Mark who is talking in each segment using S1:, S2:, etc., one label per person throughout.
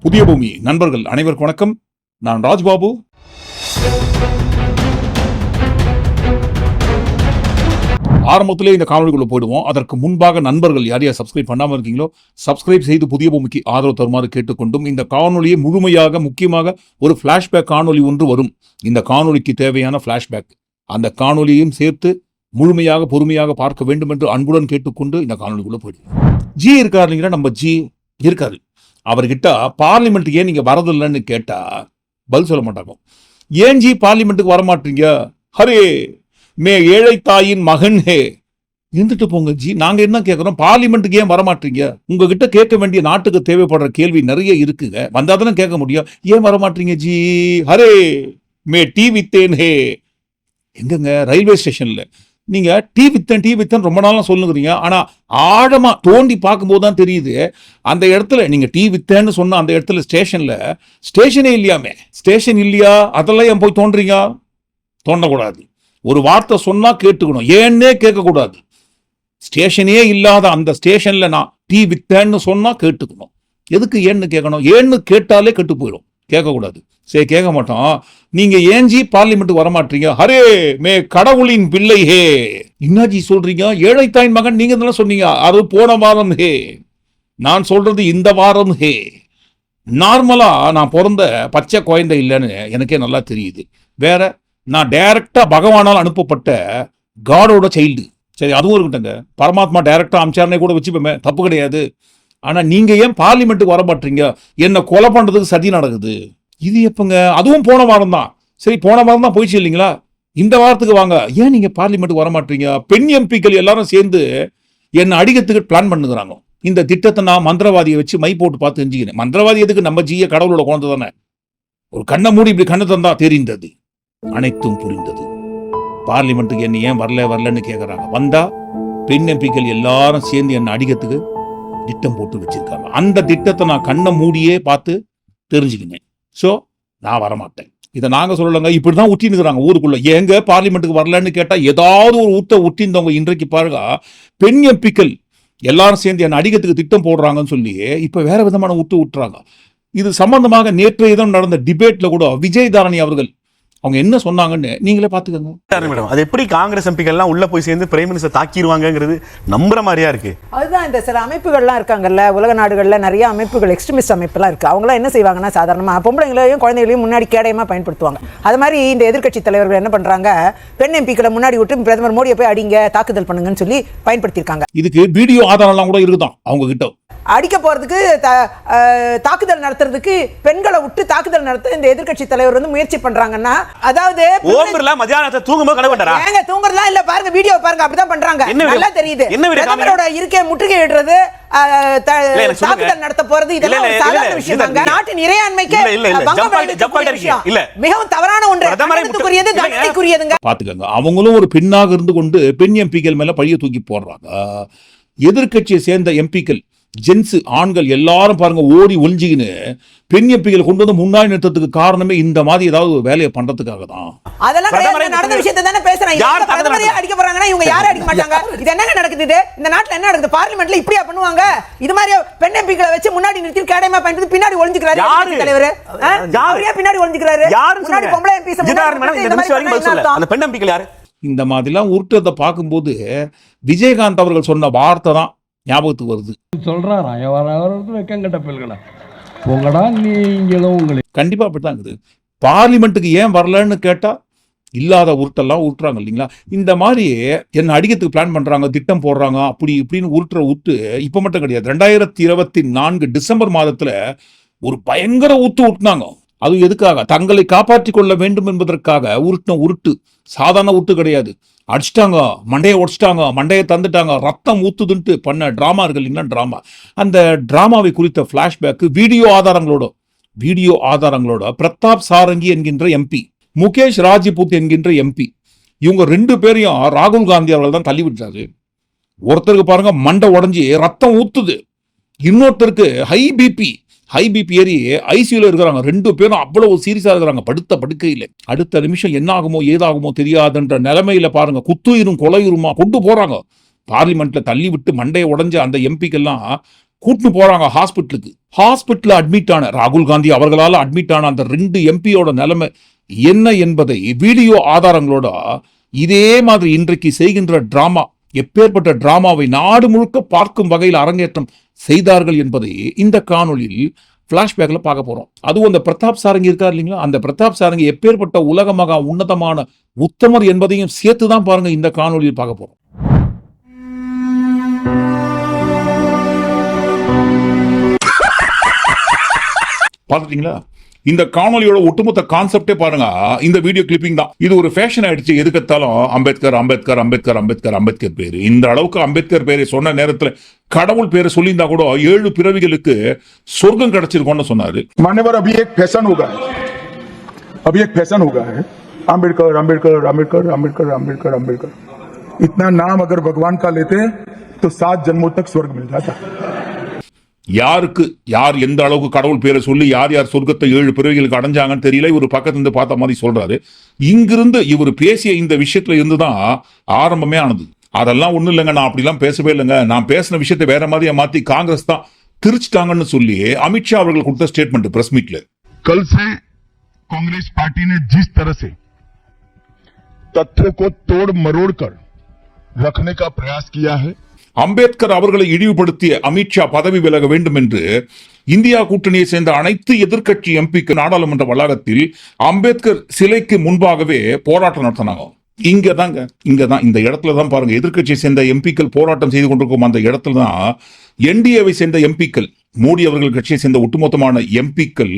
S1: புதிய பூமி நண்பர்கள் அனைவருக்கும் வணக்கம். நான் ராஜ்பாபு. ஆரம்பத்திலே இந்த காணொலிக்குள்ள போயிடுவோம். அதற்கு முன்பாக நண்பர்கள் யாரையா சப்ஸ்கிரைப் பண்ணாமல் இருக்கீங்களோ சப்ஸ்கிரைப் செய்து புதிய பூமிக்கு ஆதரவு தருமாறு கேட்டுக்கொண்டும், இந்த காணொலியை முழுமையாக முக்கியமாக ஒரு பிளாஷ்பேக் காணொலி ஒன்று வரும். இந்த காணொலிக்கு தேவையான பிளாஷ்பேக் அந்த காணொலியையும் சேர்த்து முழுமையாக பொறுமையாக பார்க்க வேண்டும் என்று அன்புடன் கேட்டுக்கொண்டு இந்த காணொலிக்குள்ள போயிடுவோம். ஜி இருக்காரு இல்லைங்களா, நம்ம ஜி இருக்காரு. அவர்கிட்ட பார்லிமெண்ட் ஏன் நீங்க வரதில்லைன்னு கேட்டா பதில் சொல்ல மாட்டாங்க. ஏன் ஜி பார்லிமெண்ட்டுக்கு வரமாட்டீங்க? ஹரே மே ஏழை தாயின் மகன் ஹே, இருந்துட்டு போங்க ஜி. நாங்க என்ன கேட்கிறோம், பார்லிமெண்ட்டுக்கு ஏன் வரமாட்டீங்க? உங்ககிட்ட கேட்க வேண்டிய நாட்டுக்கு தேவைப்படுற கேள்வி நிறைய இருக்குங்க, வந்தாதானே கேட்க முடியும். ஏன் வரமாட்டீங்க ஜி? ஹரே மே டீ வித்தேன் ஹே. எங்கங்க ரயில்வே ஸ்டேஷன்ல நீங்க டீ வித்தன் ரொம்ப நாளா சொல்லுங்கிறீங்க. ஆனா ஆழமா தோண்டி பார்க்கும்போது தான் தெரியுது, அந்த இடத்துல நீங்க டீ வித்தேன்னு சொன்ன அந்த இடத்துல ஸ்டேஷனே இல்லையாமே. ஸ்டேஷன் இல்லையா? அதெல்லாம் ஏன் போய் தோன்றீங்க? தோண்டக்கூடாது. ஒரு வார்த்தை சொன்னா கேட்டுக்கணும், ஏன்னே கேட்கக்கூடாது. ஸ்டேஷனே இல்லாத அந்த ஸ்டேஷன்ல நான் டீ வித்தேன்னு சொன்னா கேட்டுக்கணும். எதுக்கு ஏன்னு கேட்கணும்? ஏன்னு கேட்டாலே கெட்டு போயிடும். கேட்கக்கூடாது. சரி, கேட்க மாட்டோம். நீங்க ஏஞ்சி பார்லிமெண்ட் வரமாட்டீங்க? ஹரே மே கடவுளின் பிள்ளை ஹே. என்னாஜி சொல்றீங்க? ஏழைத்தாயின் மகன் நீங்க தானே சொன்னீங்க. அது போன வாரம் ஹே. நான் சொல்றது இந்த வாரம் ஹே. நார்மலா நான் பிறந்த பச்சை குழந்தை இல்லைன்னு எனக்கே நல்லா தெரியுது. வேற நான் டைரக்டா பகவானால் அனுப்பப்பட்ட காடோட சைல்டு. சரி, அதுவும் இருக்கட்டுங்க. பரமாத்மா டைரக்டா அமிச்சாரனே கூட வச்சுப்போமே, தப்பு கிடையாது. ஆனா நீங்க ஏன் பார்லிமெண்ட்டுக்கு வர மாட்டீங்க? என்ன கொலை பண்றதுக்கு சதி நடக்குது. இது எப்பங்க? அதுவும் போன வாரம் தான். சரி, போன வாரம் தான் போயிடுச்சு இல்லைங்களா? இந்த வாரத்துக்கு வாங்க. ஏன் நீங்க பார்லிமெண்ட்டுக்கு வர மாட்டீங்க? பெண் எம்பிக்கள் எல்லாரும் சேர்ந்து என்ன அடிக்கிறதுக்கு பிளான் பண்ணுகிறாங்க. இந்த திட்டத்தை நான் மந்திரவாதியை வச்சு மை போட்டு பார்த்து தெரிஞ்சுக்கிறேன். மந்திரவாதி எதுக்கு? நம்ம ஜிய கடவுளோட குழந்தை தானே. ஒரு கண்ணை மூடி இப்படி கண்ணை தந்தா தெரிந்தது, அனைத்தும் புரிந்தது. பார்லிமெண்ட்டுக்கு என்ன ஏன் வரலன்னு கேட்கறாங்க. வந்தா பெண் எம்பிக்கள் எல்லாரும் சேர்ந்து என்ன அடிக்கிறதுக்கு திட்டம் போட்டு வச்சிருக்காங்க. அந்த திட்டத்தை நான் கண்ணை மூடியே பார்த்து தெரிஞ்சுக்கினேன். ஸோ நான் வரமாட்டேன். இதை நாங்கள் சொல்லலைங்க, இப்படிதான் உட்டினுக்கிறாங்க ஊருக்குள்ள. ஏங்க பார்லிமெண்ட்டுக்கு வரலன்னு கேட்டா ஏதாவது ஒரு ஊட்ட உட்டிந்தவங்க இன்றைக்கு பாருங்க, பெண் எம்பிக்கள் எல்லாரும் சேர்ந்து என்ன அடிக்கிறதுக்கு திட்டம் போடுறாங்கன்னு சொல்லி இப்ப வேற விதமான விட்டுறாங்க. இது சம்பந்தமாக நேற்றைய தினம் நடந்த டிபேட்ல கூட விஜய் தாரணி அவர்கள் அவங்க என்ன சொன்னாங்கன்னு நீங்களே பாத்துக்கோங்க.
S2: அது எப்படி காங்கிரஸ் எம்பிக்கள்லாம் உள்ள போய் சேர்ந்து பிரைம் மினிஸ்டர் தாக்கிடுவாங்கிறது நம்புற மாதிரியா இருக்கு. அதுதான் இந்த சில அமைப்புகள்லாம் இருக்காங்கல்ல, உலக நாடுகள்ல நிறைய அமைப்புகள், எக்ஸ்ட்ரீமிஸ்ட் அமைப்புலாம் இருக்கு. அவங்களாம் என்ன செய்வாங்கன்னா, சாதாரணமா பொம்பளைங்களையும் குழந்தைகளையும் முன்னாடி கேடயமா பயன்படுத்துவாங்க. அது மாதிரி இந்த எதிர்க்கட்சி தலைவர்கள் என்ன பண்றாங்க, பெண் எம்பிக்களை முன்னாடி விட்டு பிரதமர் மோடியை போய் அடிங்க, தாக்குதல் பண்ணுங்கன்னு சொல்லி பயன்படுத்தியிருக்காங்க.
S1: இதுக்கு வீடியோ ஆதாரம்லாம் கூட இருக்குதான் அவங்க கிட்ட.
S3: அடிக்க போறதுக்கு, தாக்குதல் நடத்துறதுக்கு பெண்களை விட்டு தாக்குதல் நடத்த இந்த எதிர்க்கட்சி தலைவர் வந்து முயற்சி பண்றாங்கன்னா, அதாவது
S2: ஓம்பர்ல மத்தியானத்தை தூங்கும்போது கனவு கண்டறா.
S3: ஏங்க தூங்குறதா இல்ல, பாருங்க வீடியோ பாருங்க, அப்படிதான் பண்றாங்க. நல்லா தெரியுது. பிரதமரோட இருக்கே முற்றுகை இடுறது, தாக்குதல் நடத்த போறது, இதெல்லாம் ஒரு சாதாரண விஷயம் தாங்க. நாட்டின் இறையாண்மைக்கு மிகவும் தவறான ஒன்று, கண்டனத்துக்குரியது, தண்டனைக்குரியதுங்க.
S1: பாத்துக்கங்க, அவங்களும் ஒரு பெண்ணாக இருந்து கொண்டு பெண் எம்பிக்கள் மேல பழிய தூக்கி போடுறாங்க. எதிர்க்கட்சியை சேர்ந்த எம்பிக்கள், ஜென்ஸ், ஆண்கள் எல்லாரும் பாருங்க ஓடி ஒளிஞ்சிக்கின்னு பெண் எம்பிக்கள் கொண்டு வந்து முன்னாடி நிறுத்தத்துக்கு காரணமே இந்த மாதிரி ஏதாவது ஒரு வேலையை பண்றதுக்காக தான்.
S3: அதெல்லாம் நடந்த விஷயத்தை தானே பேசுறாங்க. பிரதமரே அடிக்க போறாங்கன்னா இவங்க யாரும் அடிக்க மாட்டாங்க. இது என்னங்க நடக்குது? இந்த நாட்டுல என்ன நடக்குது? பார்லிமெண்ட்ல இப்படியா பண்ணுவாங்க? இது மாதிரி பெண் எம்பிக்களை வச்சு முன்னாடி நிறுத்தி கேடயமா பயன்படுத்தி பின்னாடி ஒளிஞ்சுக்கிறாரு தலைவர். யாரையா பின்னாடி ஒளிஞ்சுக்கிறாரு? முன்னாடி பொம்பளை எம்பிஸ்
S2: அந்த பெண் எம்பிக்கள் யாரு?
S1: இந்த மாதிரிலாம் உருட்டத்தை பார்க்கும்போது விஜயகாந்த் அவர்கள் சொன்ன வார்த்தை தான் ஞாபகத்துக்கு வருது. கண்டிப்பா அப்படித்தான் இருக்குது. பார்லிமெண்ட்டுக்கு ஏன் வரலன்னு கேட்டா இல்லாத உருட்டெல்லாம் உருட்டுறாங்க இல்லைங்களா? இந்த மாதிரி என்ன அடிக்கிறதுக்கு பிளான் பண்றாங்க, திட்டம் போடுறாங்க, அப்படி இப்படின்னு உருட்டு இப்ப மட்டும் கிடையாது. 2024 டிசம்பர் மாதத்துல ஒரு பயங்கர ஊட்டினாங்க. அது எதுக்காக? தங்களை காப்பாற்றிக் கொள்ள வேண்டும் என்பதற்காக உருட்டு. சாதாரண உருட்டு கிடையாது. அடிச்சிட்டாங்க, மண்டையை உடச்சிட்டாங்க, மண்டையை தந்துட்டாங்க, ரத்தம் ஊத்துதுன்ட்டு பண்ண டிராமா இருக்கு இல்லைங்களா? டிராமா. அந்த டிராமாவை குறித்த பிளாஷ்பேக் வீடியோ ஆதாரங்களோட பிரதாப் சாரங்கி என்கின்ற எம்பி, முகேஷ் ராஜ்புத் என்கின்ற எம்பி, இவங்க 2 பேரையும் ராகுல் காந்தி அவர்கள் தான் தள்ளி விட்டாரு. ஒருத்தருக்கு பாருங்க மண்டை உடஞ்சி ரத்தம் ஊத்துது, இன்னொருத்தருக்கு ஹை பிபி ஏறி ஐசியூல இருக்கிறாங்க. 2 பேரும் அவ்வளவு சீரியஸா இருக்கிறாங்க, படுத்த படுக்கையில். அடுத்த நிமிஷம் என்ன ஆகுமோ ஏதாகுமோ தெரியாதுன்ற நிலைமையில பாருங்க குத்துயிரும் கொலையுருமா கொண்டு போறாங்க. பார்லிமெண்ட்ல தள்ளி விட்டு மண்டையை உடஞ்ச அந்த எம்பிக்கெல்லாம் கூட்டிட்டு போறாங்க ஹாஸ்பிட்டல் அட்மிட் ஆன ராகுல் காந்தி அவர்களால் அட்மிட் ஆன அந்த 2 எம்பியோட நிலைமை என்ன என்பதை வீடியோ ஆதாரங்களோட இதே மாதிரி இன்றைக்கு செய்கின்ற டிராமா, எப்பேற்பட்ட டிராமாவை நாடு முழுக்க பார்க்கும் வகையில் அரங்கேற்றம் செய்தார்கள் என்பதை இந்த காணொலியில் பிளாஷ்பேக்ல பார்க்க போறோம். அதுவும் அந்த பிரதாப் சாரங்கி இருக்கார் இல்லைங்களா, அந்த பிரதாப் சாரங்கி எப்பேற்பட்ட உலக மகா உன்னதமான உத்தமர் என்பதையும் சேர்த்துதான் பாருங்க இந்த காணொலியில் பார்க்க போறோம். பார்த்துட்டீங்களா? இந்த காணொலியோட ஒட்டுமொத்த கான்செப்டே பாருங்க, இந்த வீடியோ கிளிப்பிங் தான். இது ஒரு ஃபேஷன் ஆயிடுச்சு. எதுக்கத்தாலும் அம்பேத்கர் அம்பேத்கர் அம்பேத்கர் அம்பேத்கர் அம்பேத்கர் பேரு. இந்த அளவுக்கு அம்பேத்கர் பேரை சொன்ன நேரத்துல கடவுள் பேரை சொல்லியிருந்தா கூட 7 பிறவிகளுக்கு சொர்க்கம் கிடைச்சிருக்கும்னு சொன்னாரு.
S4: मान्यवर अभी एक फैशन हो गया है अम्बेडकर अम्बेडकर अम्बेडकर अम्बेडकर अम्बेडकर अम्बेडकर इतना नाम अगर भगवान का लेते तो 7 जन्मों तक स्वर्ग मिल जाता.
S1: யாருக்கு யார் எந்த அளவுக்கு கடவுள் பேரை சொல்லி யார் யார் சொர்க்கத்தை 7 பிறவிகளுக்கு அடைஞ்சாங்கன்னு தெரியல. இவர் பக்கத்துல இருந்து பார்த்த மாதிரி சொல்றாரு. இங்கிருந்து இவர் பேசிய இந்த விஷயத்துல இருந்துதான் ஆரம்பமே ஆனது. அதெல்லாம் ஒண்ணும் இல்லைங்க, நான் அப்படிலாம் பேசவே இல்லைங்க, நான் பேசின விஷயத்தை வேற மாதிரியா மாத்தி காங்கிரஸ் தான் திருச்சிட்டாங்கன்னு சொல்லி அமித்ஷா அவர்கள் கொடுத்த ஸ்டேட்மெண்ட் பிரஸ் மீட்ல.
S4: कल से कांग्रेस पार्टी ने जिस तरह से तथ्यों को तोड़ मरोड़ कर रखने का प्रयास किया है,
S1: அம்பேத்கர் அவர்களை இழிவுபடுத்திய அமித்ஷா பதவி விலக வேண்டும் என்று இந்தியா கூட்டணியை சேர்ந்த அனைத்து எதிர்க்கட்சி எம்பிக்கு நாடாளுமன்ற வளாகத்தில் அம்பேத்கர் சிலைக்கு முன்பாகவே போராட்டம் நடத்தினாங்க. இங்கதான் இந்த இடத்துல தான் பாருங்க, எதிர்க்கட்சியை சேர்ந்த எம்பிக்கள் போராட்டம் செய்து கொண்டிருக்கும் அந்த இடத்துல தான் என்டிஏவை சேர்ந்த எம்பிக்கள், மோடி அவர்கள் கட்சியை சேர்ந்த ஒட்டுமொத்தமான எம்பிக்கள்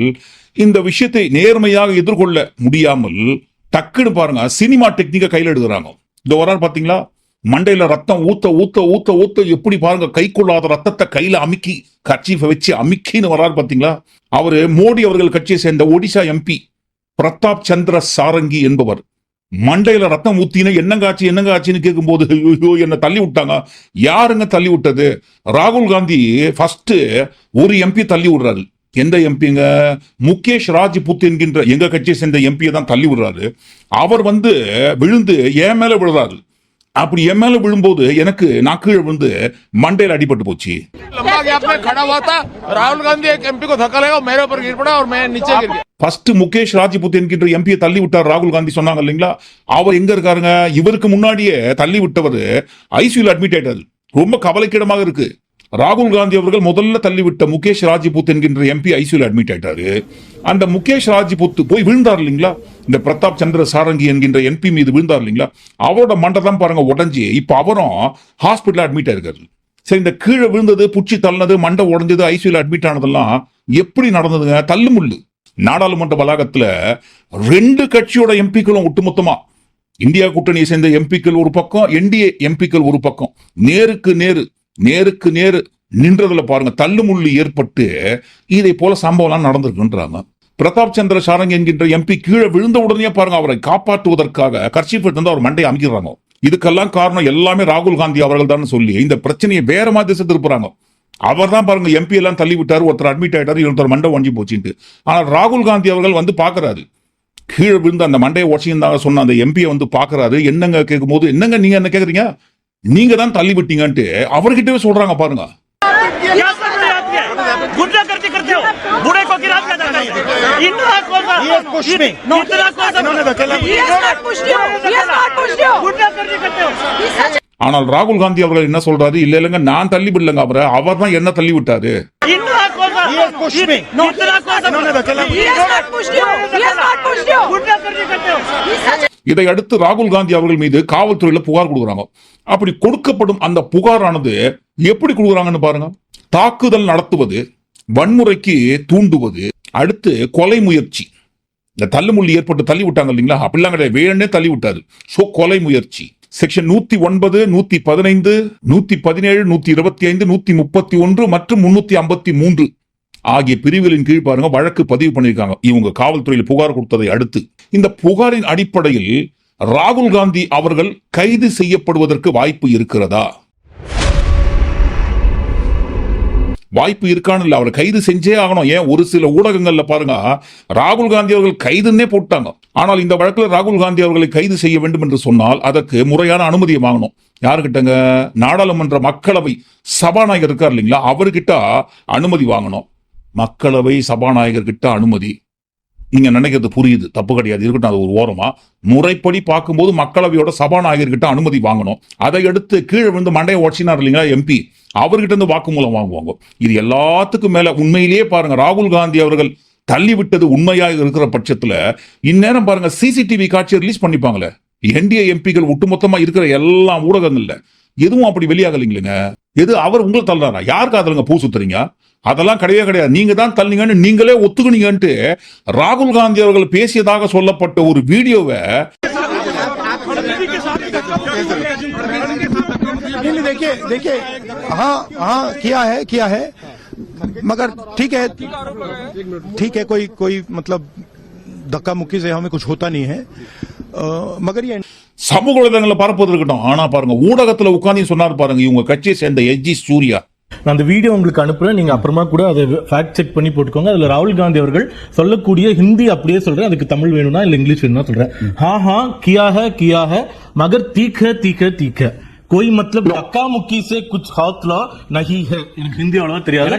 S1: இந்த விஷயத்தை நேர்மையாக எதிர்கொள்ள முடியாமல் டக்குன்னு பாருங்க சினிமா டெக்னிக்கை கையில் எடுக்கிறாங்க. இந்த வராரு பாத்தீங்களா, மண்டையில ரத்தம் ஊத்த ஊத்த ஊத்த ஊத்த எப்படி பாருங்க, கை கொள்ளாத ரத்தத்தை கையில அமுக்கி கர்ச்சீஃபை வச்சு அமுக்கின்னு வராரு பாத்தீங்களா. அவரு மோடி அவர்கள் கட்சியை சேர்ந்த ஒடிசா எம்பி பிரதாப் சந்திர சாரங்கி என்பவர் மண்டையில ரத்தம் ஊத்தின என்னங்க ஆச்சுன்னு கேட்கும்போது ஐயோ என்ன தள்ளி விட்டாங்க. யாருங்க தள்ளி விட்டது? ராகுல் காந்தி ஃபர்ஸ்ட் ஒரு எம்பி தள்ளி விடுறாரு. எந்த எம்பிங்க? முகேஷ் ராஜ்புத் என்கின்ற எங்க கட்சியை சேர்ந்த எம்பியை தான் தள்ளி விடுறாரு. அவர் விழுந்து என் மேல விழுறாரு. அப்படி என் மேல விழும்போது எனக்கு நான் கீழே விழுந்து மண்டையில அடிபட்டு போச்சு.
S5: राहुल गांधी एक एमपी को धक्का लगा, मेरे ऊपर गिर पड़ा और मैं नीचे गिर गया.
S1: ஃபர்ஸ்ட் முகேஷ் ராஜ்புத் என்கின்ற எம்பியை தள்ளி விட்டார் ராகுல் காந்தி சொன்னாங்க இல்லைங்களா. அவர் எங்க இருக்காருங்க? இவருக்கு முன்னாடியே தள்ளி விட்டவர் ஐசியூல அட்மிட் ஆயிட்டாரு. ரொம்ப கவலைக்கிடமாக இருக்கு. ராகுல் காந்தி அவர்கள் முதல்ல தள்ளிவிட்ட முகேஷ் ராஜ்புத் என்கின்ற எம்பி ஐசியூல அட்மிட் ஆயிட்டாரு. அந்த முகேஷ் ராஜ்புத் போய் விழுந்தார் இல்லைங்களா, இந்த பிரதாப் சந்திர சாரங்கி என்கின்ற எம்பி மீது விழுந்தார் இல்லைங்களா. அவரோட மண்டை தான் பாருங்க உடஞ்சி இப்ப அவரும் ஹாஸ்பிட்டல் அட்மிட் ஆயிருக்காரு. சரி, இந்த கீழே விழுந்தது, புச்சி தள்ளது, மண்டை உடஞ்சது, ஐசியூல அட்மிட் ஆனதெல்லாம் எப்படி நடந்ததுங்க? தள்ளுமுள்ளு. நாடாளுமன்ற வளாகத்துல 2 கட்சியோட எம்பிக்களும் ஒட்டுமொத்தமா இந்தியா கூட்டணியை சேர்ந்த எம்பிக்கள் ஒரு பக்கம், என்டிஏ எம்பிக்கள் ஒரு பக்கம், நேருக்கு நேரு நின்றதுல பாருங்க தள்ளுமுள்ளு ஏற்பட்டு இதை போல சம்பவம் நடந்திருக்குன்றாங்க. பிரதாப் சந்திர சாரங்கி என்கின்ற எம்பி கீழே விழுந்த உடனே பாருங்க அவரை காப்பாற்றுவதற்காக கர்ச்சீஃப் எடுத்து அவர் மண்டையை அமைக்கிறாங்க. இதுக்கெல்லாம் காரணம் எல்லாமே ராகுல் காந்தி அவர்கள் தான் சொல்லி இந்த பிரச்சனையை வேற மாதிரி திசை திருப்புறாங்க. அவர் தான் பாருங்க எம்பி எல்லாம் தள்ளி விட்டாரு, ஒருத்தர் அட்மிட் ஆயிட்டாரு, இன்னொருத்தர் மண்டை ஒஞ்சி போச்சுட்டு. ஆனால் ராகுல் காந்தி அவர்கள் பாக்குறாரு, கீழே விழுந்து அந்த மண்டையை உடச்சிருந்தாங்க சொன்ன அந்த எம்பியை பாக்குறாரு. என்னங்க கேட்கும் போது, என்னங்க நீங்க என்ன கேக்குறீங்க, நீங்க தான் தள்ளி விட்டீங்கன்ட்டு அவர்கிட்டவே சொல்றாங்க பாருங்க. ஆனால் ராகுல் காந்தி அவர்கள் என்ன சொல்றாரு, இல்ல இல்லங்க நான் தள்ளி விடலங்க, அவர் தான் என்ன தள்ளி விட்டாரு. இதை அடுத்து ராகுல் காந்தி அவர்கள் மீது காவல்துறையில புகார் கொடுக்குறாங்க. அப்படி கொடுக்கப்படும் அந்த புகாரானது எப்படி கொடுக்குறாங்கன்னு பாருங்க. தாக்குதல் நடத்துவது, வன்முறைக்கு தூண்டுவது, அடுத்து கொலை முயற்சி. இந்த தள்ளுமுள்ளி ஏற்பட்டு தள்ளி விட்டாங்க இல்லைங்களா, அப்படிலாம் கிடையாது, வேணே தள்ளி விட்டாரு. சோ கொலை முயற்சி செக்ஷன் 109, 115, 117, 125, 131 மற்றும் 353 ஆகிய பிரிவுகளின் கீழ் பாருங்க வழக்கு பதிவு பண்ணியிருக்காங்க. இவங்க காவல்துறையில் புகார் கொடுத்ததை அடுத்து இந்த புகாரின் அடிப்படையில் ராகுல் காந்தி அவர்கள் கைது செய்யப்படுவதற்கு வாய்ப்பு இருக்கிறதா? வாய்ப்பு இருக்கான்னு இல்ல, அவரை கைது செஞ்சே ஆகணும். ஏன் ஒரு சில ஊடகங்கள்ல பாருங்க, ராகுல் காந்தி அவர்கள் கைதுன்னே போட்டாங்க. ஆனால் இந்த வழக்கில் ராகுல் காந்தி அவர்களை கைது செய்ய வேண்டும் என்று சொன்னால் அதற்கு முறையான அனுமதியை வாங்கணும். யாருக்கிட்டங்க? நாடாளுமன்ற மக்களவை சபாநாயகர் இருக்கார் இல்லைங்களா, அவர்கிட்ட அனுமதி வாங்கணும். மக்களவை சபாநாயகர் கிட்ட அனுமதி. நீங்க நினைக்கிறது புரியுது, தப்பு கிடையாது, இருக்கட்டும், அது ஒரு ஓரமா. முறைப்படி பார்க்கும்போது மக்களவையோட சபாநாயகர்கிட்ட அனுமதி வாங்கணும். அதை எடுத்து கீழே விழுந்து மண்டையை உடச்சினார் இல்லைங்களா எம்பி, அவர்கிட்ட இருந்து வாக்குமூலம் வாங்குவாங்க. இது எல்லாத்துக்கும் மேல உண்மையிலேயே பாருங்க, ராகுல் காந்தி அவர்கள் தள்ளிவிட்டது உண்மையாக இருக்கிற பட்சத்துல இந்நேரம் பாருங்க சிசிடிவி காட்சியை ரிலீஸ் பண்ணிப்பாங்களே. என்டிஏ எம்பிகள் ஒட்டுமொத்தமா இருக்கிற எல்லா ஊடகங்கள்ல எதுவும் அப்படி வெளியாகலைங்க. எது அவர் உங்களை தள்ளுறாரா? யாருக்கு அதுலங்க பூ சுத்துறீங்க? அதெல்லாம் கிடையவே கிடையாது. நீங்க தான் தள்ளிங்கன்னு நீங்களே ஒத்துக்குனீங்கன்ட்டு ராகுல் காந்தி அவர்கள் பேசியதாக சொல்லப்பட்ட ஒரு வீடியோவை
S6: देखिए हाँ किया है मगर ठीक है कोई मतलब धक्का मुक्की से हमें कुछ होता नहीं है मगर ये
S1: சமூக வலைதளங்களை பரப்புவது இருக்கட்டும். ஆனா பாருங்க, ஊடகத்துல உட்கார்ந்து சொன்னார் பாருங்க, இவங்க கட்சியை சேர்ந்த எஸ்ஜி சூர்யா.
S7: நான் அந்த வீடியோ உங்களுக்கு அனுப்புறேன், நீங்க அப்புறமா கூட அதை ஃபேக்ட் செக் பண்ணி போட்டுக்கோங்க. அதுல ராகுல் காந்தி அவர்கள் சொல்லக்கூடிய ஹிந்தி அப்படியே சொல்றேன், அதுக்கு தமிழ் வேணும்னா இல்ல இங்கிலீஷ் வேணும்னா சொல்றேன். हाँ किया है मगर तीखे कोई मतलब धक्का मुक्की से कुछ हौसला नहीं है. எனக்கு ஹிந்தி அவ்வளவா தெரியாது,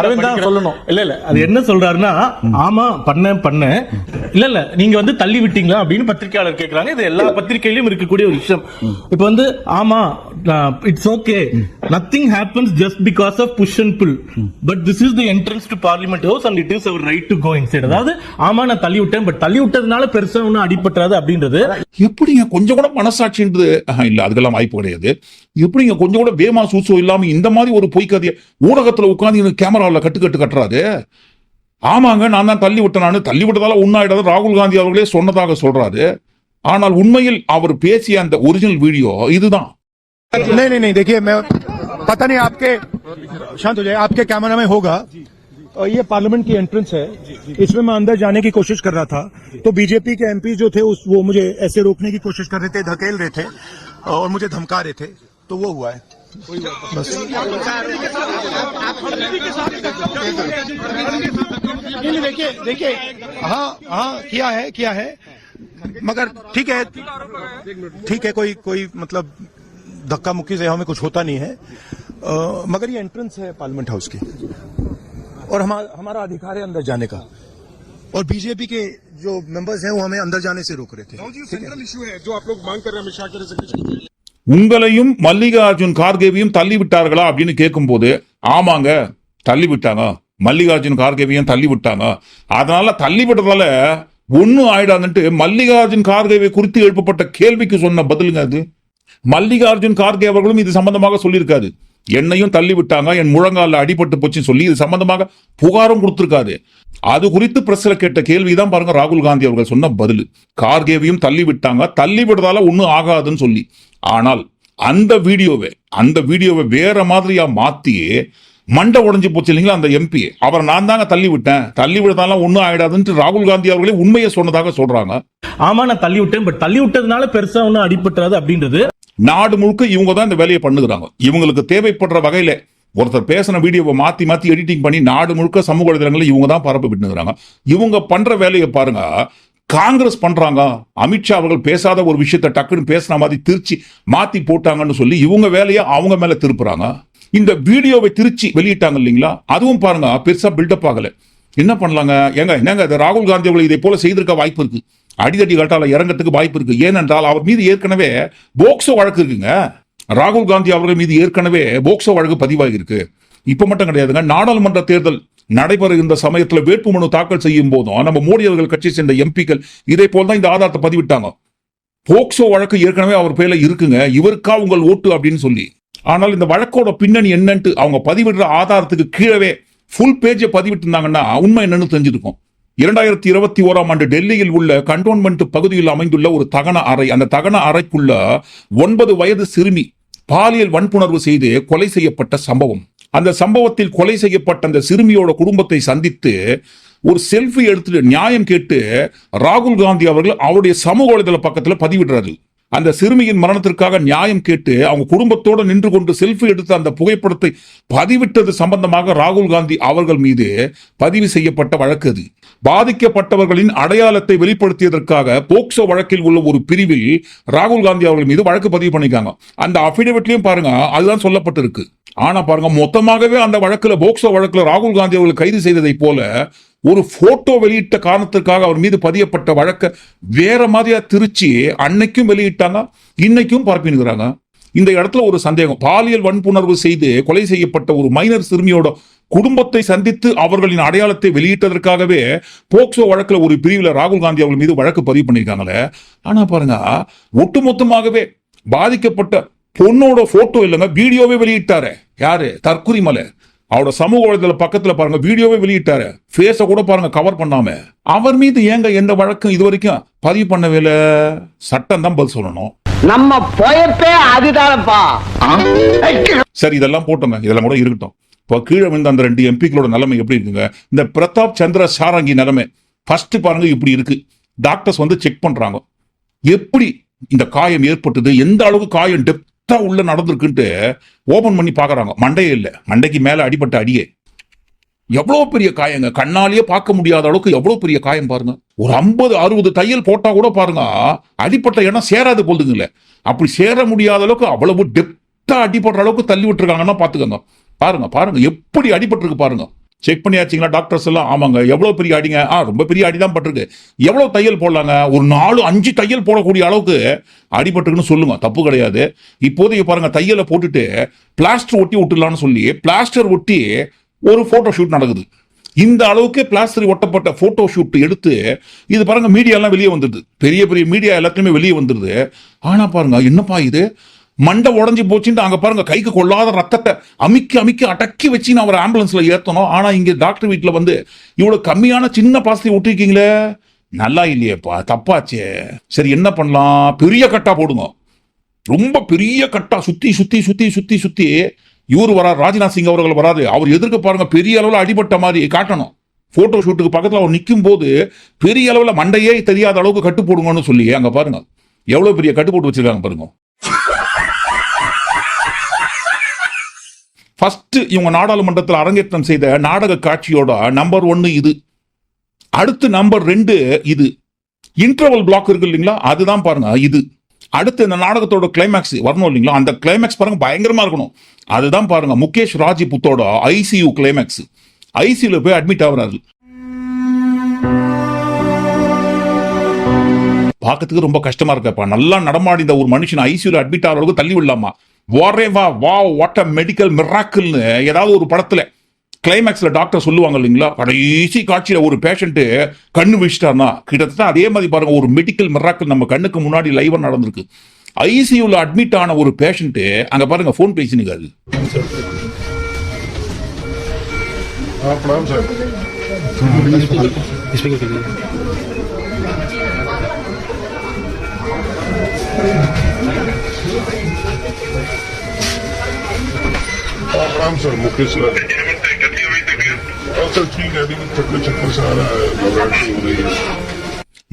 S7: அரவிந்த் தான் சொல்லணும். இல்ல அது என்ன சொல்றாருன்னா, ஆமா பண்ணேன் இல்ல நீங்க வந்து தள்ளி விட்டீங்களா அப்படின்னு பத்திரிகையாளர் கேக்குறாங்க. இது எல்லா பத்திரிகையிலும் இருக்கக்கூடிய ஒரு விஷயம். இப்ப வந்து ஆமா it's okay, nothing happens just because of push and pull, but this is the entrance to parliament house and it is our right to go inside. அதாவது ஆமா நான் தள்ளி விட்டேன், பட் தள்ளி விட்டதுனால பெருசா ஒன்னும் அடிபட்டுறாது அப்படின்றது
S1: எப்படிங்க கொஞ்சம் கூட மனசாட்சின்றது இல்ல, அதுக்கெல்லாம் வாய்ப்பு கிடையாது. எப்படிங்க கொஞ்சம் கூட வேமா சூசோ இல்லாம இந்த மாதிரி ஒரு பொய் கதையை ஊடகத்துல உட்கார்ந்து கேமராவில் கட்டுறாரு? ஆமாங்க நான் தான் தள்ளி விட்டதால உண்ணாயிடாத ராகுல் காந்தி அவர்களே சொன்னதாக சொல்றாரு. ஆனால் உண்மையில் அவர் பேசிய அந்த ஒரிஜினல் வீடியோ இதுதான்.
S6: नहीं देखिए मैं पता नहीं आपके शांत हो जाए, आपके कैमरा में होगा. ये पार्लियामेंट की एंट्रेंस है, इसमें मैं अंदर जाने की कोशिश कर रहा था तो बीजेपी के एमपी जो थे वो मुझे ऐसे रोकने की कोशिश कर रहे थे, धकेल रहे थे और मुझे धमका रहे थे, तो वो हुआ है बस. देखिए हाँ किया है मगर ठीक है कोई मतलब धक्का मुक्की से हमें कुछ होता नहीं है मगर ये एंट्रेंस है पार्लियामेंट हाउस की और हमारा अधिकार है अंदर जाने का. और बीजेपी के जो मेंबर्स हैं वो हमें अंदर जाने से रोक रहे थे.
S4: सेंट्रल इशू है जो आप लोग मांग कर रहे हैं अमित शाह के.
S1: உங்களையும் மல்லிகார்ஜுன் கார்கேவையும் தள்ளி விட்டார்களா அப்படின்னு கேட்கும் போது ஆமாங்க தள்ளி விட்டாங்க, மல்லிகார்ஜுன் கார்கேவையும் தள்ளி விட்டாங்க, அதனால தள்ளி விட்டதால ஒன்னும் ஆயிடாதுன்ட்டு மல்லிகார்ஜுன் கார்கேவை குறித்து எழுப்பப்பட்ட கேள்விக்கு சொன்ன பதிலுங்க அது. மல்லிகார்ஜுன் கார்கே அவர்களும் இது சம்பந்தமாக சொல்லியிருக்காரு. என்னையும் தள்ளி விட்டாங்க, என் முழங்கால அடிபட்டு போச்சுன்னு சொல்லி இது சம்பந்தமாக புகாரும் கொடுத்திருக்காரு. அது குறித்து பிரஸ்ல கேட்ட கேள்விதான் பாருங்க ராகுல் காந்தி அவர்கள் சொன்ன பதில். கார்கேவையும் தள்ளி விட்டாங்க, தள்ளி விடுறதால ஒன்னும் ஆகாதுன்னு சொல்லி. ஆனால் அந்த வீடியோவை வேற மாதிரியா மாத்தியே மண்டை உடைஞ்சு போச்சு இல்லைங்களா அந்த எம்பி. அவர் நான் தாங்க தள்ளி விட்டதால ஒன்னும் ஆயிடாதுன்னு ராகுல் காந்தி அவர்களே உண்மையை சொன்னதாக சொல்றாங்க.
S7: ஆமா நான் தள்ளி விட்டேன், பட் தள்ளி விட்டதுனால பெருசா ஒன்னும் அடிபட்டுறாது அப்படின்றது
S1: நாடு முழுக்க இவங்க தான் இந்த வேலையை பண்ணுகிறாங்க. இவங்களுக்கு தேவைப்படுற வகையில ஒருத்தர் பேசின வீடியோவை மாத்தி எடிட்டிங் பண்ணி நாடு முழுக்க சமூக வலைதளங்களில் இவங்க தான் பரப்ப விட்டுறாங்க. இவங்க பண்ற வேலையை பாருங்க, காங்கிரஸ் பண்றாங்க. அமித்ஷா அவர்கள் பேசாத ஒரு விஷயத்தை டக்குன்னு பேசின மாதிரி திருச்சி மாத்தி போட்டாங்கன்னு சொல்லி இவங்க வேலையை அவங்க மேல திருப்புறாங்க. இந்த வீடியோவை திருச்சி வெளியிட்டாங்க இல்லைங்களா, அதுவும் பாருங்க பெருசா பில்டப் ஆகல. என்ன பண்ணலாங்க? என்னங்க ராகுல் காந்தி அவர்கள் இதை போல செய்திருக்க வாய்ப்பு இருக்கு, அடிதடி கட்டால இறங்கத்துக்கு வாய்ப்பு இருக்கு. ஏனென்றால் அவர் மீது ஏற்கனவே போக்சோ வழக்கு இருக்குங்க. ராகுல் காந்தி அவர்கள் மீது ஏற்கனவே போக்சோ வழக்கு பதிவாகி இருக்கு. இப்ப மட்டும் கிடையாதுங்க, நாடாளுமன்ற தேர்தல் நடைபெறுகின்ற சமயத்தில் வேட்புமனு தாக்கல் செய்யும் போதும் நம்ம மோடி அவர்கள் கட்சி சேர்ந்த எம்பிக்கள் இதே போல் தான் இந்த ஆதாரத்தை பதிவிட்டாங்க. போக்சோ வழக்கு ஏற்கனவே அவர் பேர்ல இருக்குங்க, இவருக்கா உங்கள் ஓட்டு அப்படின்னு சொல்லி. ஆனால் இந்த வழக்கோட பின்னணி என்னன்ட்டு அவங்க பதிவிடுற ஆதாரத்துக்கு கீழவே ஃபுல் பேஜை பதிவிட்டு இருந்தாங்கன்னா உண்மை என்னன்னு தெரிஞ்சிருக்கும். 2021ஆம் ஆண்டு டெல்லியில் உள்ள கண்டோன்மெண்ட் பகுதியில் அமைந்துள்ள ஒரு தகன அறை, அந்த தகன அறைக்குள்ள 9 வயது சிறுமி பாலியல் வன்புணர்வு செய்து கொலை செய்யப்பட்ட சம்பவம். அந்த சம்பவத்தில் கொலை செய்யப்பட்ட அந்த சிறுமியோட குடும்பத்தை சந்தித்து ஒரு செல்ஃபி எடுத்துட்டு நியாயம் கேட்டு ராகுல் காந்தி அவர்கள் அவருடைய சமூக வலைதள பக்கத்துல பதிவிடுறாரு. அந்த சிறுமியின் மரணத்திற்காக நியாயம் கேட்டு அவங்க குடும்பத்தோடு நின்று கொண்டு செல்ஃபி எடுத்து அந்த புகைப்படத்தை பதிவிட்டது சம்பந்தமாக ராகுல் காந்தி அவர்கள் மீது பதிவு செய்யப்பட்ட வழக்கு அது. பாதிக்கப்பட்டவர்களின் அடையாளத்தை வெளிப்படுத்தியதற்காக போக்சோ வழக்கில் உள்ள ஒரு பிரிவில் ராகுல் காந்தி அவர்கள் மீது வழக்கு பதிவு பண்ணிருக்காங்க. அந்த அபிடவிட்லயும் பாருங்க அதுதான் சொல்லப்பட்டிருக்கு. ஆனா பாருங்க மொத்தமாகவே அந்த வழக்குல போக்சோ வழக்குல ராகுல் காந்தி அவர்கள் கைது செய்ததை போல ஒரு போட்டோ வெளியிட்ட காரணத்திற்காக அவர் மீது பதியப்பட்ட வழக்க வேற மாதிரியா திருச்சி அன்னைக்கும் வெளியிட்டாங்க, இன்னைக்கும் பரப்பினுக்கிறாங்க. இந்த இடத்துல ஒரு சந்தேகம், பாலியல் வன்புணர்வு செய்து கொலை செய்யப்பட்ட ஒரு மைனர் சிறுமியோட குடும்பத்தை சந்தித்து அவர்களின் அடையாளத்தை வெளியிட்டதற்காகவே போக்சோ வழக்குல ஒரு பிரிவில் ராகுல் காந்தி அவர்கள் மீது வழக்கு பதிவு பண்ணிருக்காங்களே. ஆனா பாருங்க ஒட்டுமொத்தமாகவே பாதிக்கப்பட்ட பொண்ணோட போட்டோ இல்லைங்க வீடியோவே வெளியிட்டாரு. யாரு? தற்குறி மலை. அவரோட சமூக வலைதள பக்கத்துல பாருங்க வீடியோவே வெளியிட்டாரு, ஃபேஸ கூட பாருங்க கவர் பண்ணாம. அவர் மீது ஏங்க எந்த வழக்கும் இது வரைக்கும் பதிவு பண்ணவே இல்ல? சட்டம் தான் பதில் சொல்லணும்.
S8: நம்ம போயப்பே அதுதான்ப்பா.
S1: சரி இதெல்லாம் போட்டோங்க, இதெல்லாம் கூட இருக்கட்டும். இப்போ கீழே விழுந்த அந்த 2 எம்பிக்களோட நிலைமை எப்படி இருக்குங்க? இந்த பிரதாப் சந்திர சாரங்கி நிலைமை ஃபர்ஸ்ட் பாருங்க இப்படி இருக்கு. டாக்டர்ஸ் வந்து செக் பண்றாங்க எப்படி இந்த காயம் ஏற்பட்டது, எந்த அளவுக்கு காயம் டெப்தா உள்ள நடந்திருக்குன்ட்டு ஓபன் பண்ணி பாக்குறாங்க. மண்டையே இல்லை, மண்டைக்கு மேல அடிபட்ட அடியே. எவ்வளவு பெரிய காயங்க, கண்ணாலேயே பார்க்க முடியாத அளவுக்கு எவ்வளவு பெரிய காயம் பாருங்க. ஒரு 50-60 தையல் போட்டா கூட பாருங்க அடிப்பட்ட இடம் சேராது போதுங்களே. அப்படி சேர முடியாத அளவுக்கு அவ்வளவு டெப்தா அடிபடுற அளவுக்கு தள்ளி விட்டுருக்காங்கன்னா பாத்துக்கோங்க. பாருங்க பாருங்க எப்படி அடிபட்டிருக்கு பாருங்க. செக் பண்ணியாச்சிங்களா டாக்டர்ஸ் எல்லாம்? ஆமாங்க. எவ்வளவு பெரிய அடிங்க? ரொம்ப பெரிய அடிதான் பட்டிருக்கு. எவ்வளவு தையல் போடலாங்க? ஒரு 4-5 தையல் போடக்கூடிய அளவுக்கு அடிபட்டிருக்குன்னு சொல்லுங்க, தப்பு கிடையாது. இப்போதைக்கு பாருங்க தையலை போட்டுட்டு பிளாஸ்டர் ஒட்டி விட்டுலான்னு சொல்லி பிளாஸ்டர் ஒட்டி ஒரு போட்டோ ஷூட் நடக்குது. இந்த அளவுக்கு பிளாஸ்டர் ஒட்டப்பட்ட போட்டோ ஷூட் எடுத்து இது பாருங்க மீடியா எல்லாம் வெளியே வந்துடுது, பெரிய பெரிய மீடியா எல்லாத்துலயுமே வெளியே வந்துடுது. ஆனா பாருங்க என்னப்பா இது, மண்டை உடஞ்சி போச்சுட்டு அங்க பாருங்க கைக்கு கொள்ளாத ரத்தத்தை அமுக்கி அடக்கி வச்சு நான் அவர் ஆம்புலன்ஸ்ல ஏத்தணும். ஆனா இங்க டாக்டர் வீட்டுல வந்து இவ்வளவு கம்மியான சின்ன பிளாஸ்டிக் விட்டுருக்கீங்களே, நல்லா இல்லையேப்பா, தப்பாச்சே. சரி என்ன பண்ணலாம்? பெரிய கட்டா போடுங்க, ரொம்ப பெரிய கட்டா சுத்தி சுத்தி சுத்தி சுத்தி சுத்தி. இவர் வராரு, ராஜ்நாத் சிங் அவர்கள் வராது, அவர் எதிர்க்க பாருங்க பெரிய அளவுல அடிபட்ட மாதிரி காட்டணும். போட்டோ ஷூட்டுக்கு பக்கத்துல அவர் நிற்கும் போது பெரிய அளவுல மண்டையே தெரியாத அளவுக்கு கட்டு போடுங்கன்னு சொல்லி அங்க பாருங்க எவ்வளவு பெரிய கட்டு போட்டு வச்சிருக்காங்க பாருங்க. ஃபர்ஸ்ட் இவங்க நாடாளுமன்றத்தில் அரங்கேற்றம் செய்த நாடக காட்சியோட நம்பர் 1 இது. அடுத்து நம்பர் 2 இது. இன்டர்வல் பிளாக் இருக்கு இல்லைங்களா, அதுதான் பாருங்க இது. அடுத்து இந்த நாடகத்தோட கிளைமேக்ஸ் வரணும் இல்லைங்களா, அந்த கிளைமேக்ஸ் பாருங்க பயங்கரமா இருக்கணும். அதுதான் பாருங்க முகேஷ் ராஜ்புத்தோட ஐசியூ கிளைமேக்ஸ். ஐசியூல போய் அட்மிட் ஆகுறாரு. பார்க்கறதுக்கு ரொம்ப கஷ்டமா இருக்கப்பா. நல்லா நடமாடிந்த ஒரு மனுஷன் ஐசியூல அட்மிட் ஆகிற அளவுக்கு தள்ளி விடலாமா? வாட் அ மெடிக்கல் மிராக்கிள்னு ஏதாவது ஒரு படத்துல கிளைமேக்ஸ்ல டாக்டர் சொல்லுவாங்க இல்லைங்களா, கடைசி காட்சியில ஒரு பேஷண்ட் கண்ணு வச்சுட்டார்னா கிட்டத்தட்ட அதே மாதிரி பாருங்க ஒரு மெடிக்கல் மிராக்கிள் நம்ம கண்ணுக்கு முன்னாடி லைவா நடந்திருக்கு. ஐசியூல அட்மிட் ஆன ஒரு பேஷண்ட் அங்க பாருங்க போன் பேசினுக்காரு.
S4: प्रणाम सर, मुकेश सर ठीक है, अभी चक्कर से आ रहा है, घबराहट हो रही है.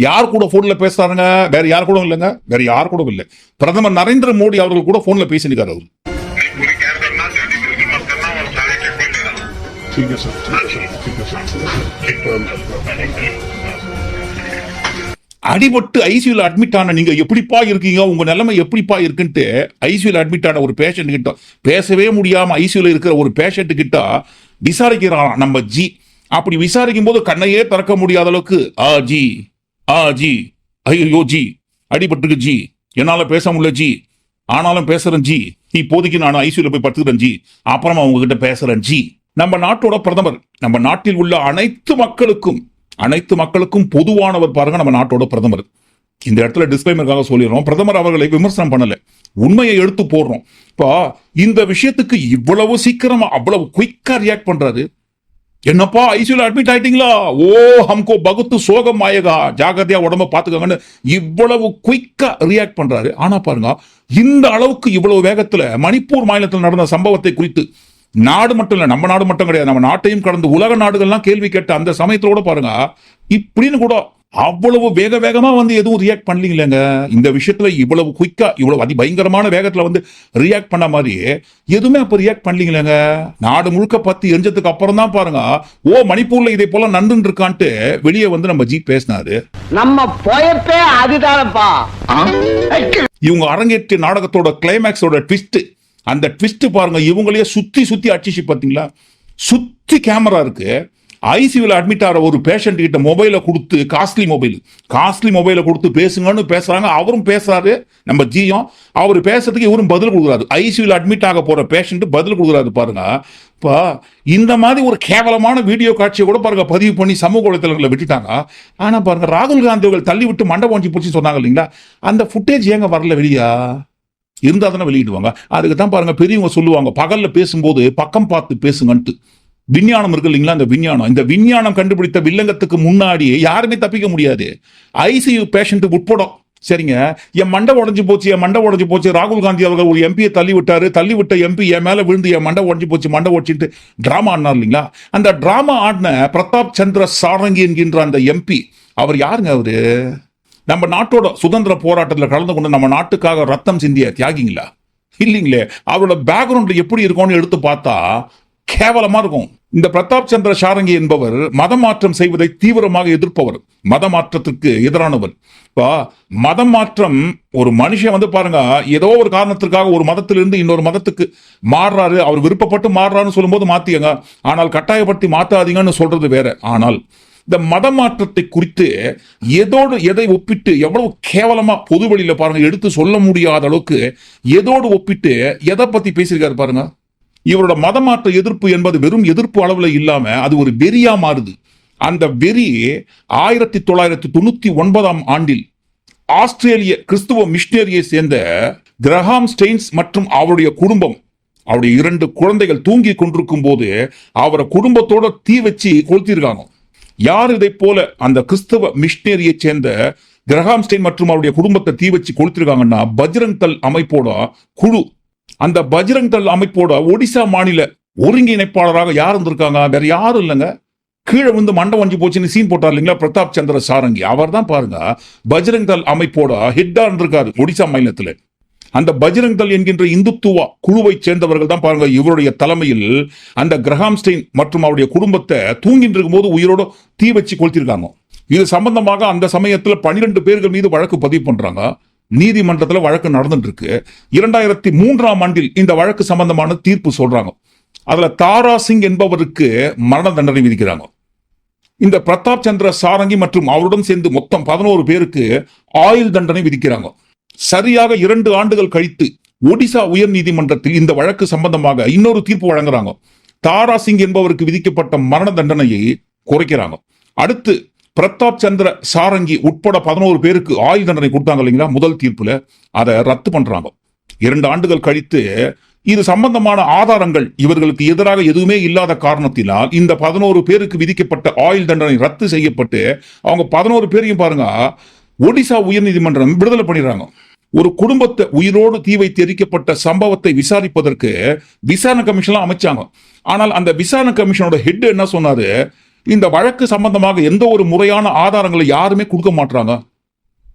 S1: யார் கூட போன்ல பேசுறாருங்க? வேற யார் கூட இல்லைங்க, வேற யார் கூட இல்லை. பிரதமர் நரேந்திர மோடி அவர்கள் கூட போன்ல பேசினிருக்காரு அவரு.
S4: ठीक है सर, ठीक है सर.
S1: அடிபட்டு ஐசியூல அட்மிட் ஆன நீங்க எப்படிப்பா இருக்கீங்க, உங்க நிலைமை எப்படிப்பா இருக்குன்ட்டு ஐசியூல அட்மிட் ஆன ஒரு பேஷண்ட் கிட்ட பேசவே முடியாம ஐசியூல இருக்கிற ஒரு பேஷண்ட் கிட்ட விசாரிக்கிறான் நம்ம ஜி. அப்படி விசாரிக்கும் போது கண்ணையே திறக்க முடியாத அளவுக்கு ஜி ஐயோ ஜி அடிபட்டுருக்கு ஜி, என்னால பேச முடியல ஜி, ஆனாலும் பேசுறேன் ஜி, இப்போதைக்கு நான் ஐசியூல போய் படுத்துக்கிறேன் ஜி, அப்புறமா உங்ககிட்ட பேசுறேன் ஜி. நம்ம நாட்டோட பிரதமர், நம்ம நாட்டில் உள்ள அனைத்து மக்களுக்கும் பொதுவானவர் பாருங்க நம்ம நாட்டோட பிரதமர். இந்த இடத்துல டிஸ்க்ளைமருக்காக சொல்லிடுறோம், பிரதமர் அவர்களை விமர்சனம் பண்ணல, உண்மையை எடுத்து போடுறோம். இப்போ இந்த விஷயத்துக்கு இவ்வளவு சீக்கிரமா அவ்வளவு குயிக்கா ரியாக்ட் பண்றாரு. என்னப்பா ஐசியூல அட்மிட் ஆயிட்டீங்களா, ஓ ஹம்கோ பகுத்து சோகம் ஆயகா, ஜாகிரதையா உடம்ப பாத்துக்கோங்கன்னு இவ்வளவு குயிக்கா ரியாக்ட் பண்றாரு. ஆனா பாருங்க இந்த அளவுக்கு இவ்வளவு வேகத்துல மணிப்பூர் மாநிலத்தில் நடந்த சம்பவத்தை குறித்து நாடு மட்டும் இல்ல, நம்ம நாடு மட்டும் கிடையாது, நம்ம நாட்டையும் கடந்து உலக நாடுகள்லாம் கேள்வி கேட்ட அந்த சமயத்தோட பாருங்க இப்படின்னு கூட அவ்வளவு வேகமா வந்து எதுவும் ரியாக்ட் பண்ணலீங்களேங்க. இந்த விஷயத்துல இவ்வளவு குயிக்கா, இவ்வளவு அதிபயங்கரமான வேகத்துல வந்து ரியாக்ட் பண்ண மாதிரி எதுவுமே அப்ப ரியாக்ட் பண்ணலீங்களேங்க. நாடு முழுக்க பத்தி எரிஞ்சதுக்கு அப்புறம் தான் பாருங்க, ஓ மணிப்பூர்ல இதே போல நண்டு இருக்கான்ட்டு வெளியே வந்து நம்ம ஜி பேசினாரு.
S8: நம்ம போயப்பே அதுதானப்பா.
S1: இவங்க அரங்கேற்ற நாடகத்தோட கிளைமேக்ஸோட ட்விஸ்ட், அந்த ட்விஸ்ட் பாருங்க, இவங்களையே சுத்தி அடிச்சு பாத்தீங்களா, சுத்தி கேமரா இருக்கு. ஐசியூல அட்மிட் ஆகிற ஒரு பேஷண்ட் கிட்ட மொபைலை கொடுத்து, காஸ்ட்லி மொபைலை கொடுத்து பேசுங்கன்னு பேசுறாங்க. அவரும் பேசுறாரு, நம்ம ஜியும். அவர் பேசுறதுக்கு இவரும் பதில் கொடுக்குறாரு. ஐசியூல அட்மிட் ஆக போற பேஷண்ட் பதில் கொடுக்குறாரு பாருங்க. இப்போ இந்த மாதிரி ஒரு கேவலமான வீடியோ காட்சியை கூட பாருங்க பதிவு பண்ணி சமூக வலைத்தளங்களை விட்டுட்டாங்க. ஆனா பாருங்க, ராகுல் காந்தி அவர்கள் தள்ளி விட்டு மண்டை வாங்கி போச்சு சொன்னாங்க இல்லைங்களா, அந்த ஃபுட்டேஜ் ஏங்க வரல வெளியா? இருந்தா தானே வெளியிடுவாங்க. அதுக்கு தான் பாருங்க பெரியவங்க சொல்லுவாங்க, பகல்ல பேசும்போது பக்கம் பார்த்து பேசுங்கன்ட்டு. விஞ்ஞானம் இருக்கு இல்லைங்களா, இந்த விஞ்ஞானம் கண்டுபிடித்த வில்லங்கத்துக்கு முன்னாடி யாருமே தப்பிக்க முடியாது. ஐசியூ பேஷண்ட் உட்படும். சரிங்க, என் மண்டை உடஞ்சு போச்சு, ராகுல் காந்தி அவர்கள் ஒரு எம்பியை தள்ளி விட்ட எம்பி என் மேல விழுந்து என் மண்டை உடஞ்சிட்டு டிராமா ஆடினார் இல்லைங்களா. அந்த டிராமா ஆடின பிரதாப் சந்திர சாரங்கி என்கின்ற அந்த எம்பி, அவர் யாருங்க? அவரு நம்ம நாட்டோட சுதந்திர போராட்டத்தில் கலந்து கொண்டு நம்ம நாட்டுக்காக ரத்தம் சிந்திய தியாகிங்களா? இல்லைங்களே. அவரோட பேக்ரவுண்ட் எப்படி இருக்கும்னு எடுத்து பார்த்தா கேவலமா இருக்கும். இந்த பிரதாப் சந்திர சாரங்கி என்பவர் மதம் மாற்றம் செய்வதை தீவிரமாக எதிர்ப்பவர், மத மாற்றத்துக்கு எதிரானவர். மதம் மாற்றம், ஒரு மனுஷன் வந்து பாருங்க, ஏதோ ஒரு காரணத்திற்காக ஒரு மதத்திலிருந்து இன்னொரு மதத்துக்கு மாறுறாரு, அவர் விருப்பப்பட்டு மாறுறாருன்னு சொல்லும்போது மாத்தியங்க. ஆனால் கட்டாயப்படுத்தி மாத்தாதீங்கன்னு சொல்றது வேற. ஆனால் இந்த மத மாற்றத்தை குறித்து எதை ஒப்பிட்டு எவ்வளவு கேவலமா பொது வெளியில பாருங்க எடுத்து சொல்ல முடியாத அளவுக்கு எதோடு ஒப்பிட்டு எதை பத்தி பேசியிருக்காரு பாருங்க. இவரோட மதமாற்ற எதிர்ப்பு என்பது வெறும் எதிர்ப்பு அளவுல இல்லாம அது ஒரு வெறியா மாறுது. அந்த வெறி 1999 ஆண்டில் ஆஸ்திரேலிய கிறிஸ்துவ மிஷனரியை சேர்ந்த கிரஹாம் ஸ்டெயின்ஸ் மற்றும் அவருடைய குடும்பம், அவருடைய 2 குழந்தைகள் தூங்கி கொண்டிருக்கும் போது அவரை குடும்பத்தோட தீ வச்சு கொளுத்திருக்காங்க. யார் இதை போல அந்த கிறிஸ்தவ மிஷனரியை சேர்ந்த கிரஹாம் ஸ்டெயின் மற்றும் அவருடைய குடும்பத்தை தீ வச்சு கொளுத்திருக்காங்கன்னா, பஜ்ரங் தள் அமைப்போட குழு. அந்த பஜ்ரங் தள் அமைப்போட ஒடிசா மாநில ஒருங்கிணைப்பாளராக யார் இருந்திருக்காங்க? வேற யாரும் இல்லைங்க. கீழே வந்து மண்டை வஞ்சி போச்சுன்னு சீன் போட்டார் இல்லைங்களா பிரதாப் சந்திர சாரங்கி, அவர் தான் பாருங்க பஜ்ரங் தள் அமைப்போட ஹெட்டா இருந்திருக்காரு ஒடிசா மாநிலத்தில். அந்த பஜ்ரங் தள் என்கின்ற இந்துத்துவா குழுவை சேர்ந்தவர்கள் தான் பாருங்க இவருடைய தலைமையில் அந்த கிரஹாம் ஸ்டெயின் மற்றும் அவருடைய குடும்பத்தை தூங்கிட்டு இருக்கும் போது உயிரோட தீ வச்சு கொளுத்திருக்காங்க. இது சம்பந்தமாக அந்த சமயத்தில் 12 பேர்கள் மீது வழக்கு பதிவு பண்றாங்க. நீதிமன்றத்தில் வழக்கு நடந்துட்டு இருக்கு. 2003 ஆண்டில் இந்த வழக்கு சம்பந்தமான தீர்ப்பு சொல்றாங்க. அதுல தாரா சிங் என்பவருக்கு மரண தண்டனை விதிக்கிறாங்க. இந்த பிரதாப் சந்திர சாரங்கி மற்றும் அவருடன் சேர்ந்து மொத்தம் 11 பேருக்கு ஆயுள் தண்டனை விதிக்கிறாங்க. சரியாக 2 ஆண்டுகள் கழித்து ஒடிசா உயர் நீதிமன்றத்தில் இந்த வழக்கு சம்பந்தமாக இன்னொரு தீர்ப்பு வழங்குறாங்க. தாரா சிங் என்பவருக்கு விதிக்கப்பட்ட மரண தண்டனையை குறைக்கிறாங்க. அடுத்து பிரதாப் சந்திர சாரங்கி உட்பட 11 பேருக்கு ஆயுள் தண்டனை கொடுத்தாங்க இல்லைங்களா முதல் தீர்ப்புல, அதை ரத்து பண்றாங்க. 2 ஆண்டுகள் கழித்து இது சம்பந்தமான ஆதாரங்கள் இவர்களுக்கு எதிராக எதுவுமே இல்லாத காரணத்தினால் இந்த 11 பேருக்கு விதிக்கப்பட்ட ஆயுள் தண்டனை ரத்து செய்யப்பட்டு அவங்க 11 பேரையும் பாருங்க ஒடிசா உயர்நீதிமன்றம் விடுதலை பண்ணிடுறாங்க. ஒரு குடும்பத்தை உயிரோடு தீ வைத்து எரிக்கப்பட்ட சம்பவத்தை விசாரிப்பதற்கு விசாரணை கமிஷன்லாம் அமைச்சாங்க. ஆனால் அந்த விசாரணை கமிஷனோட ஹெட் என்ன சொன்னாரு, இந்த வழக்கு சம்பந்தமாக எந்த ஒரு முறையான ஆதாரங்களை யாருமே கொடுக்க மாட்டாங்க,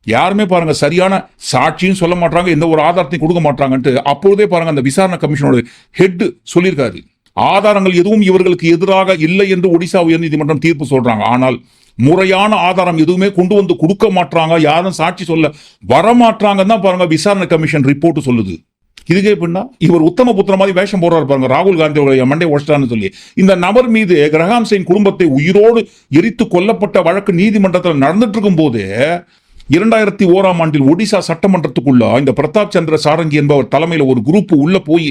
S1: யாருமே பாருங்க சரியான சாட்சியும் சொல்ல மாட்டாங்க, எந்த ஒரு ஆதாரத்தையும் கொடுக்க மாட்டாங்கன்ட்டு அப்பொழுதே பாருங்க அந்த விசாரணை கமிஷனோட ஹெட் சொல்லியிருக்காரு. ஆதாரங்கள் எதுவும் இவர்களுக்கு எதிராக இல்லை என்று ஒடிசா உயர்நீதிமன்றம் தீர்ப்பு சொல்றாங்க. ஆனால் முறையான ஆதாரம் எதுவுமே கொண்டு வந்து கொடுக்க மாட்டாங்க, யாரும் சாட்சி சொல்ல வரமாட்டாங்கன்னு தான் பாருங்க விசாரணை கமிஷன் ரிப்போர்ட் சொல்லுது. இதுக்கே எப்படின்னா இவர் உத்தம புத்திர மாதிரி வேஷம் போடுறாரு பாருங்க, ராகுல் காந்தி மண்டை உடைச்சிட்டான்னு சொல்லி. இந்த நபர் மீது கிரஹாம் ஸ்டெயின் குடும்பத்தை உயிரோடு எரித்து கொல்லப்பட்ட வழக்கு நீதிமன்றத்தில் நடந்துட்டு இருக்கும் போது 2001 ஆண்டில் ஒடிசா சட்டமன்றத்துக்குள்ள இந்த பிரதாப் சந்திர சாரங்கி என்பவர் தலைமையில் ஒரு குரூப் உள்ள போய்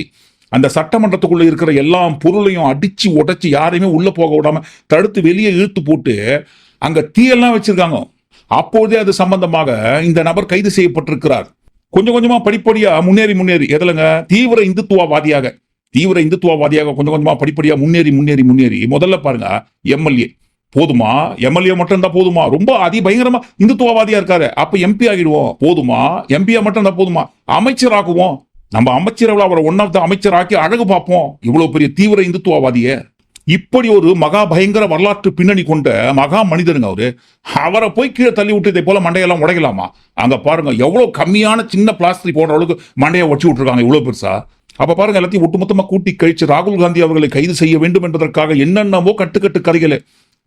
S1: அந்த சட்டமன்றத்துக்குள்ள இருக்கிற எல்லா பொருளையும் அடிச்சு உடைச்சு யாரையுமே உள்ள போக விடாம தடுத்து வெளியே இழுத்து போட்டு அங்க தீயெல்லாம் வச்சிருக்காங்க. அப்போதே அது சம்பந்தமாக இந்த நபர் கைது செய்யப்பட்டிருக்கிறார். கொஞ்சம் கொஞ்சமா படிப்படியா முன்னேறி எதுலங்க தீவிர இந்துத்துவவாதியாக கொஞ்சம் கொஞ்சமா படிப்படியா முன்னேறி முதல்ல பாருங்க எம்எல்ஏ போதுமா, எம்எல்ஏ மட்டும் இருந்தா போதுமா, ரொம்ப அதிபயங்கரமா இந்துத்துவவாதியா இருக்காரு, அப்ப எம்பி ஆகிடுவோம் போதுமா, எம்பியா மட்டும் இருந்தா போதுமா, அமைச்சராக்குவோம், நம்ம அமைச்சரவை அவரை ஒன் ஆஃப் த அமைச்சராக்கி அழகு பார்ப்போம், இவ்வளவு பெரிய தீவிர இந்துத்துவவாதிய இப்படி ஒரு மகா பயங்கர வரலாற்று பின்னணி கொண்ட மகா மனிதருங்க அவரை போய் கீழே தள்ளி விட்டு இதை போல மண்டையெல்லாம் உடைக்கலாமா? அங்க பாருங்க எவ்வளவு கம்மியான சின்ன பிளாஸ்டிக் போடுற அளவுக்கு மண்டையை உடச்சு விட்டுருக்காங்க, இவ்வளவு பெருசா. அப்ப பாருங்க, எல்லாத்தையும் ஒட்டுமொத்தமா கூட்டி கழிச்சு ராகுல் காந்தி அவர்களை கைது செய்ய வேண்டும் என்பதற்காக என்னென்னவோ கட்டுக்கட்டு கரைகளை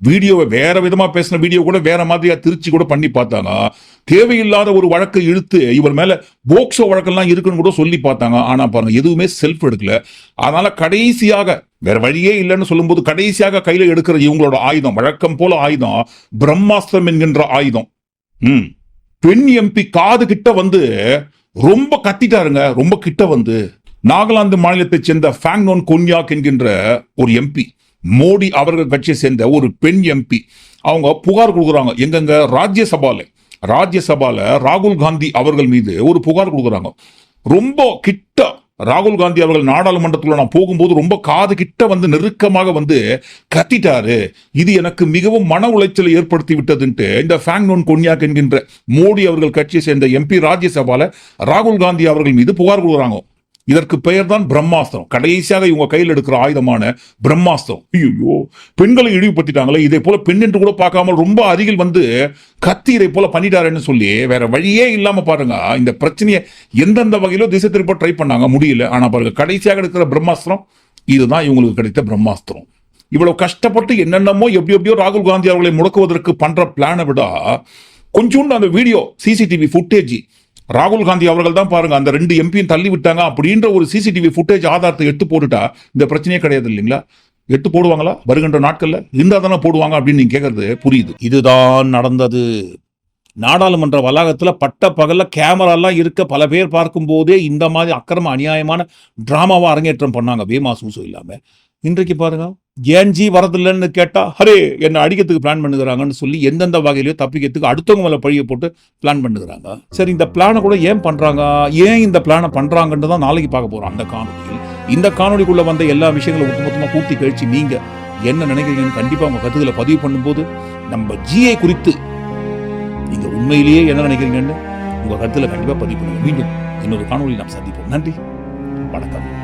S1: வீடியோவை வேற விதமா பேசின வீடியோ கூட வேற மாதிரியா திருச்சி கூட பண்ணி பார்த்தாங்க. தேவையில்லாத ஒரு வழக்கை இழுத்து இவர் மேல போக்சோ வழக்கெல்லாம் இருக்குன்னு கூட சொல்லி பார்த்தாங்க. ஆனா பாருங்க, எதுவுமே செல்ஃப் எடுக்கல. அதனால கடைசியாக வேற வழியே இல்லைன்னு சொல்லும்போது கடைசியாக கையில எடுக்கிற இவங்களோட ஆயுதம், வழக்கம் போல ஆயுதம், பிரம்மாஸ்திரம் என்கின்ற ஆயுதம். பெண் எம்பி காது கிட்ட வந்து ரொம்ப கத்திட்டாருங்க. ரொம்ப கிட்ட வந்து நாகாலாந்து மாநிலத்தைச் சேர்ந்த ஃபேங்னோன் கொன்யாக் என்கின்ற ஒரு எம்பி, மோடி அவர்கள் கட்சியை சேர்ந்த ஒரு பெண் எம்பி, அவங்க புகார் கொடுக்குறாங்க. எங்கெங்க? ராஜ்யசபால ராகுல் காந்தி அவர்கள் மீது ஒரு புகார் கொடுக்குறாங்க. ரொம்ப கிட்ட ராகுல் காந்தி அவர்கள் நாடாளுமன்றத்தில் நான் போகும்போது ரொம்ப காது கிட்ட வந்து நெருக்கமாக வந்து கத்திட்டாரு. இது எனக்கு மிகவும் மன உளைச்சலை ஏற்படுத்தி விட்டதுன்ட்டு இந்த ஃபேங்னோன் கொன்யாக் என்கின்ற மோடி அவர்கள் கட்சியை சேர்ந்த எம்பி ராஜ்யசபால ராகுல் காந்தி அவர்கள் மீது புகார் கொடுக்குறாங்க. இதற்கு பெயர் தான் பிரம்மாஸ்திரம். கடைசியாக இவங்க கையில் எடுக்கிற ஆயுதமான பிரம்மாஸ்திரம். ஐயோ, பெண்களை இழிவுபடுத்திட்டாங்களே, இதே போல பெண் என்று கூட பார்க்காமல் ரொம்ப அருகில் வந்து கத்தி இதை போல பண்ணிட்டாருன்னு சொல்லி வேற வழியே இல்லாம பாருங்க இந்த பிரச்சனையை எந்தெந்த வகையிலோ திசை திருப்ப ட்ரை பண்ணாங்க, முடியல. ஆனா பாருங்க, கடைசியாக எடுக்கிற பிரம்மாஸ்திரம் இதுதான் இவங்களுக்கு கிடைத்த பிரம்மாஸ்திரம். இவ்வளவு கஷ்டப்பட்டு என்னென்னமோ எப்படியோ ராகுல் காந்தி அவர்களை முடக்குவதற்கு பண்ற பிளானை விட கொஞ்சோண்டு அந்த வீடியோ சிசிடிவி ஃபுட்டேஜ், ராகுல் காந்தி அவர்கள் தான் பாருங்க அந்த 2 எம்பியும் தள்ளி விட்டாங்க அப்படின்ற ஒரு சிசிடிவி ஃபுட்டேஜ் ஆதாரத்தை எடுத்து போட்டுட்டா இந்த பிரச்சனையே கிடையாது இல்லைங்களா? எட்டு போடுவாங்களா வருகின்ற நாட்கள்ல? இருந்தா தானே போடுவாங்க அப்படின்னு நீங்க கேட்கறது புரியுது. இதுதான் நடந்தது. நாடாளுமன்ற வளாகத்துல பட்ட பகல்ல கேமரா எல்லாம் இருக்க பல பேர் பார்க்கும் போதே இந்த மாதிரி அக்கிரம அநியாயமான டிராமாவா அரங்கேற்றம் பண்ணாங்க, வேமா சூசம் இல்லாம. இன்றைக்கு பாருங்க, ஏன்ஜி வரதில்லைன்னு கேட்டா ஹரே என்ன அடிக்கிறதுக்கு பிளான் பண்ணுகிறாங்கன்னு சொல்லி எந்தெந்த வகையிலையோ தப்பிக்கிறதுக்கு அடுத்தவங்க மேல பழிய போட்டு பிளான் பண்ணுகிறாங்க. சரி, இந்த பிளானை கூட ஏன் பண்றாங்க, ஏன் இந்த பிளானை பண்றாங்கன்னு தான் நாளைக்கு பார்க்க போறோம் அந்த காணொலியில். இந்த காணொலிக்குள்ள வந்த எல்லா விஷயங்களும் ஒட்டுமொத்தமா கூட்டி கழிச்சு நீங்க என்ன நினைக்கிறீங்கன்னு கண்டிப்பா உங்க கருத்துக்களை பதிவு பண்ணும்போது நம்ம ஜிஐ குறித்து நீங்க உண்மையிலேயே என்ன நினைக்கிறீங்கன்னு உங்க கருத்துல கண்டிப்பா பதிவு பண்ணுங்க. மீண்டும் இன்னொரு காணொலி நாம் சந்திப்போம். நன்றி, வணக்கம்.